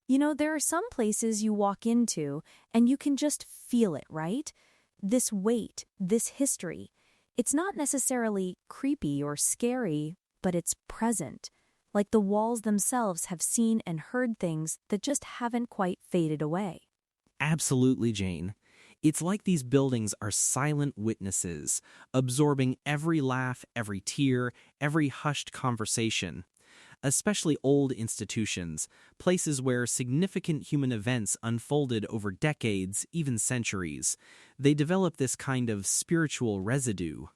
There are some places you walk into and you can just feel it, right? This weight, this history. It's not necessarily creepy or scary, but it's present. Like the walls themselves have seen and heard things that just haven't quite faded away. Absolutely, Jane. It's like these buildings are silent witnesses, absorbing every laugh, every tear, every hushed conversation. Especially old institutions, places where significant human events unfolded over decades, even centuries. They develop this kind of spiritual residue.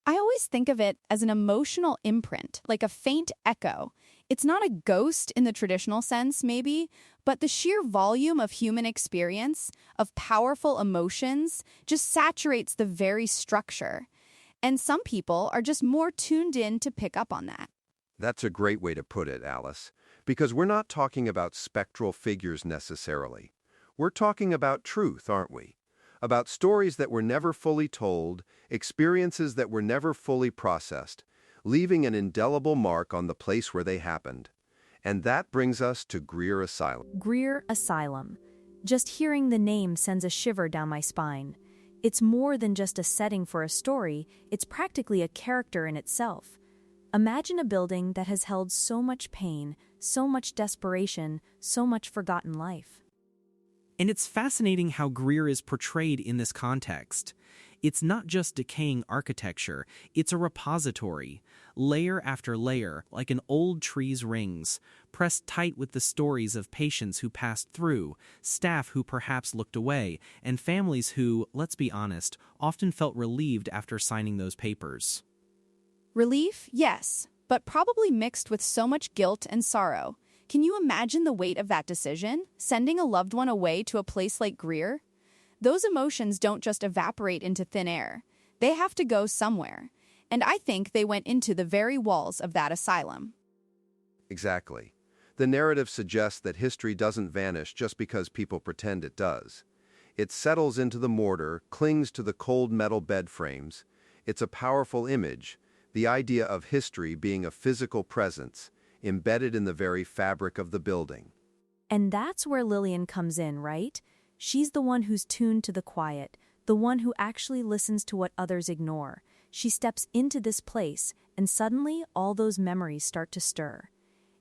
I always think of it as an emotional imprint, like a faint echo. It's not a ghost in the traditional sense, maybe, but the sheer volume of human experience, of powerful emotions, just saturates the very structure. And some people are just more tuned in to pick up on that. That's a great way to put it, Alice, because we're not talking about spectral figures necessarily. We're talking about truth, aren't we? About stories that were never fully told, experiences that were never fully processed, leaving an indelible mark on the place where they happened. And that brings us to Greer Asylum. Greer Asylum. Just hearing the name sends a shiver down my spine. It's more than just a setting for a story, it's practically a character in itself. Imagine a building that has held so much pain, so much desperation, so much forgotten life. And it's fascinating how Greer is portrayed in this context. It's not just decaying architecture, it's a repository, layer after layer, like an old tree's rings, pressed tight with the stories of patients who passed through, staff who perhaps looked away, and families who, let's be honest, often felt relieved after signing those papers. Relief, yes, but probably mixed with so much guilt and sorrow. Can you imagine the weight of that decision, sending a loved one away to a place like Greer? Those emotions don't just evaporate into thin air. They have to go somewhere. And I think they went into the very walls of that asylum. Exactly. The narrative suggests that history doesn't vanish just because people pretend it does. It settles into the mortar, clings to the cold metal bed frames. It's a powerful image, the idea of history being a physical presence, embedded in the very fabric of the building. And that's where Lillian comes in, right? She's the one who's tuned to the quiet, the one who actually listens to what others ignore. She steps into this place, and suddenly all those memories start to stir.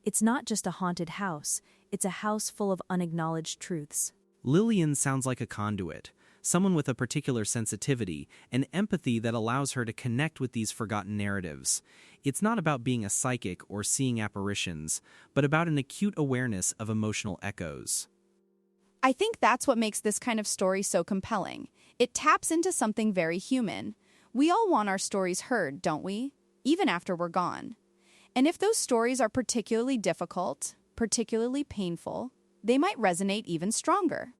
It's not just a haunted house, it's a house full of unacknowledged truths. Lillian sounds like a conduit, someone with a particular sensitivity and empathy that allows her to connect with these forgotten narratives. It's not about being a psychic or seeing apparitions, but about an acute awareness of emotional echoes. I think that's what makes this kind of story so compelling. It taps into something very human. We all want our stories heard, don't we? Even after we're gone. And if those stories are particularly difficult, particularly painful, they might resonate even stronger.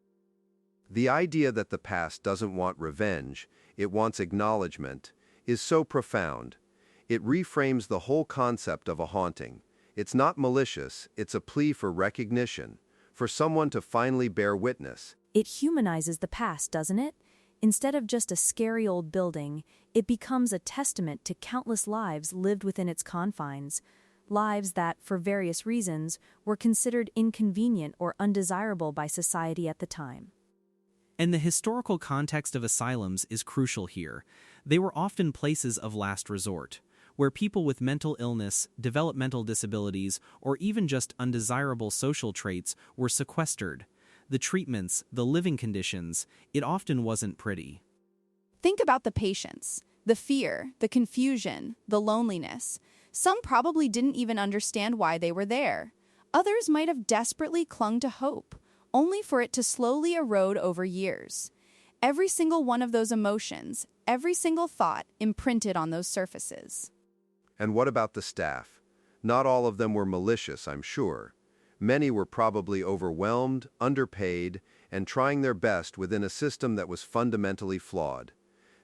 The idea that the past doesn't want revenge, it wants acknowledgement, is so profound. It reframes the whole concept of a haunting. It's not malicious, it's a plea for recognition, for someone to finally bear witness. It humanizes the past, doesn't it? Instead of just a scary old building, it becomes a testament to countless lives lived within its confines. Lives that, for various reasons, were considered inconvenient or undesirable by society at the time. And the historical context of asylums is crucial here. They were often places of last resort, where people with mental illness, developmental disabilities, or even just undesirable social traits were sequestered. The treatments, the living conditions, it often wasn't pretty. Think about the patients, the fear, the confusion, the loneliness. Some probably didn't even understand why they were there. Others might have desperately clung to hope, only for it to slowly erode over years. Every single one of those emotions, every single thought imprinted on those surfaces. And what about the staff? Not all of them were malicious, I'm sure. Many were probably overwhelmed, underpaid, and trying their best within a system that was fundamentally flawed.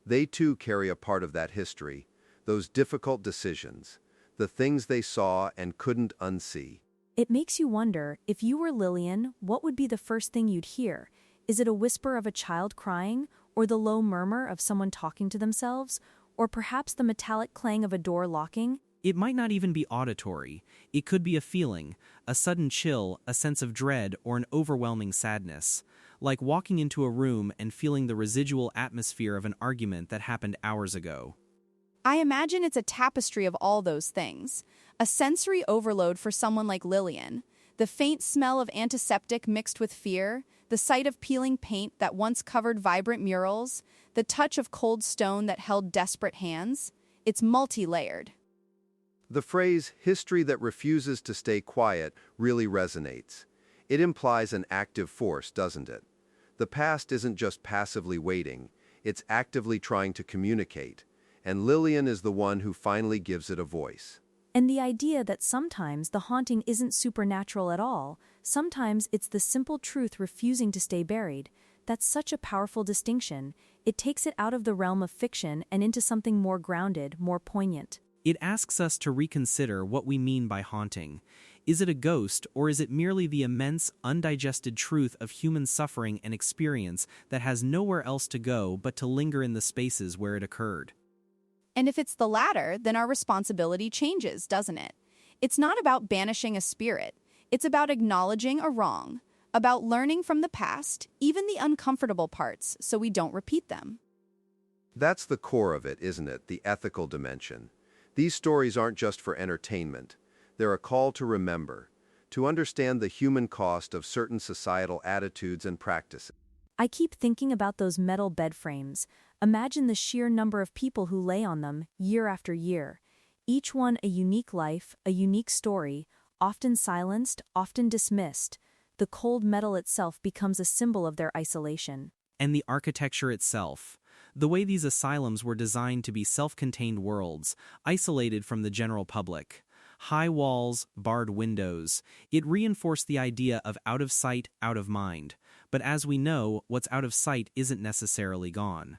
They too carry a part of that history, those difficult decisions, the things they saw and couldn't unsee. It makes you wonder, if you were Lillian, what would be the first thing you'd hear? Is it a whisper of a child crying, or the low murmur of someone talking to themselves, or perhaps the metallic clang of a door locking? It might not even be auditory. It could be a feeling, a sudden chill, a sense of dread, or an overwhelming sadness. Like walking into a room and feeling the residual atmosphere of an argument that happened hours ago. I imagine it's a tapestry of all those things. A sensory overload for someone like Lillian. The faint smell of antiseptic mixed with fear, the sight of peeling paint that once covered vibrant murals, the touch of cold stone that held desperate hands. It's multi-layered. The phrase, history that refuses to stay quiet, really resonates. It implies an active force, doesn't it? The past isn't just passively waiting, it's actively trying to communicate, and Lillian is the one who finally gives it a voice. And the idea that sometimes the haunting isn't supernatural at all, sometimes it's the simple truth refusing to stay buried. That's such a powerful distinction. It takes it out of the realm of fiction and into something more grounded, more poignant. It asks us to reconsider what we mean by haunting. Is it a ghost, or is it merely the immense, undigested truth of human suffering and experience that has nowhere else to go but to linger in the spaces where it occurred? And if it's the latter, then our responsibility changes, doesn't it? It's not about banishing a spirit. It's about acknowledging a wrong, about learning from the past, even the uncomfortable parts, so we don't repeat them. That's the core of it, isn't it? The ethical dimension. These stories aren't just for entertainment. They're a call to remember, to understand the human cost of certain societal attitudes and practices. I keep thinking about those metal bed frames. Imagine the sheer number of people who lay on them year after year. Each one a unique life, a unique story, often silenced, often dismissed. The cold metal itself becomes a symbol of their isolation. And the architecture itself. The way these asylums were designed to be self-contained worlds, isolated from the general public. High walls, barred windows. It reinforced the idea of out of sight, out of mind. But as we know, what's out of sight isn't necessarily gone.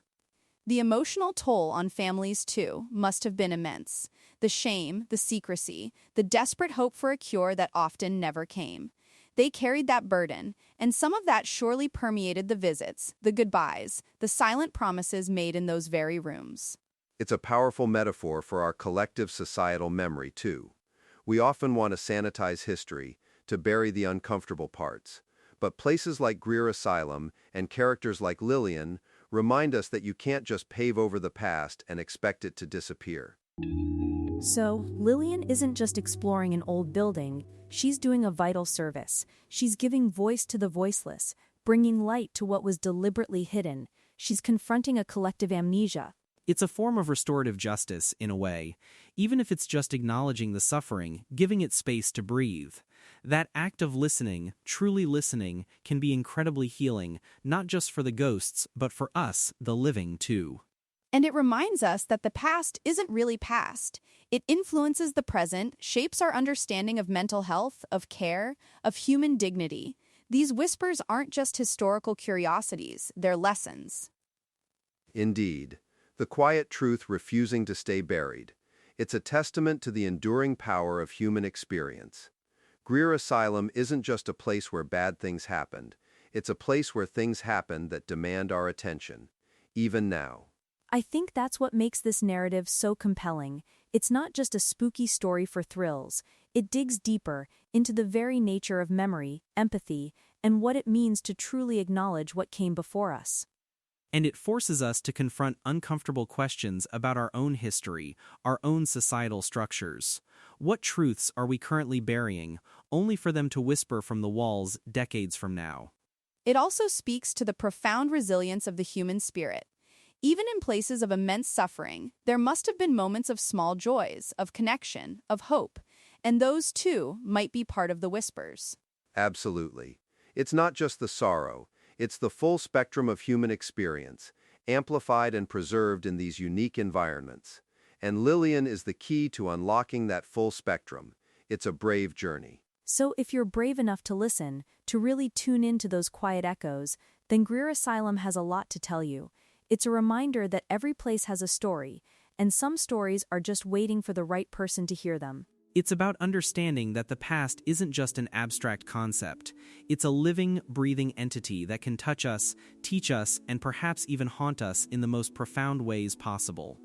The emotional toll on families, too, must have been immense. The shame, the secrecy, the desperate hope for a cure that often never came. They carried that burden, and some of that surely permeated the visits, the goodbyes, the silent promises made in those very rooms. It's a powerful metaphor for our collective societal memory, too. We often want to sanitize history, to bury the uncomfortable parts. But places like Greer Asylum and characters like Lillian remind us that you can't just pave over the past and expect it to disappear. So, Lillian isn't just exploring an old building, she's doing a vital service. She's giving voice to the voiceless, bringing light to what was deliberately hidden. She's confronting a collective amnesia. It's a form of restorative justice, in a way, even if it's just acknowledging the suffering, giving it space to breathe. That act of listening, truly listening, can be incredibly healing, not just for the ghosts, but for us, the living, too. And it reminds us that the past isn't really past. It influences the present, shapes our understanding of mental health, of care, of human dignity. These whispers aren't just historical curiosities, they're lessons. Indeed. The quiet truth refusing to stay buried. It's a testament to the enduring power of human experience. Greer Asylum isn't just a place where bad things happened. It's a place where things happen that demand our attention, even now. I think that's what makes this narrative so compelling. It's not just a spooky story for thrills. It digs deeper into the very nature of memory, empathy, and what it means to truly acknowledge what came before us. And it forces us to confront uncomfortable questions about our own history, our own societal structures. What truths are we currently burying, only for them to whisper from the walls decades from now? It also speaks to the profound resilience of the human spirit. Even in places of immense suffering, there must have been moments of small joys, of connection, of hope, and those, too, might be part of the whispers. Absolutely. It's not just the sorrow. It's the full spectrum of human experience, amplified and preserved in these unique environments. And Lillian is the key to unlocking that full spectrum. It's a brave journey. So if you're brave enough to listen, to really tune into those quiet echoes, then Greer Asylum has a lot to tell you. It's a reminder that every place has a story, and some stories are just waiting for the right person to hear them. It's about understanding that the past isn't just an abstract concept. It's a living, breathing entity that can touch us, teach us, and perhaps even haunt us in the most profound ways possible.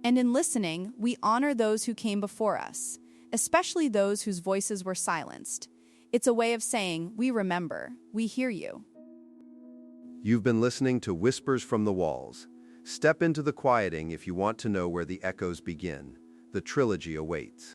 And in listening, we honor those who came before us, especially those whose voices were silenced. It's a way of saying, we remember, we hear you. You've been listening to Whispers from the Walls. Step into the quieting if you want to know where the echoes begin. The trilogy awaits.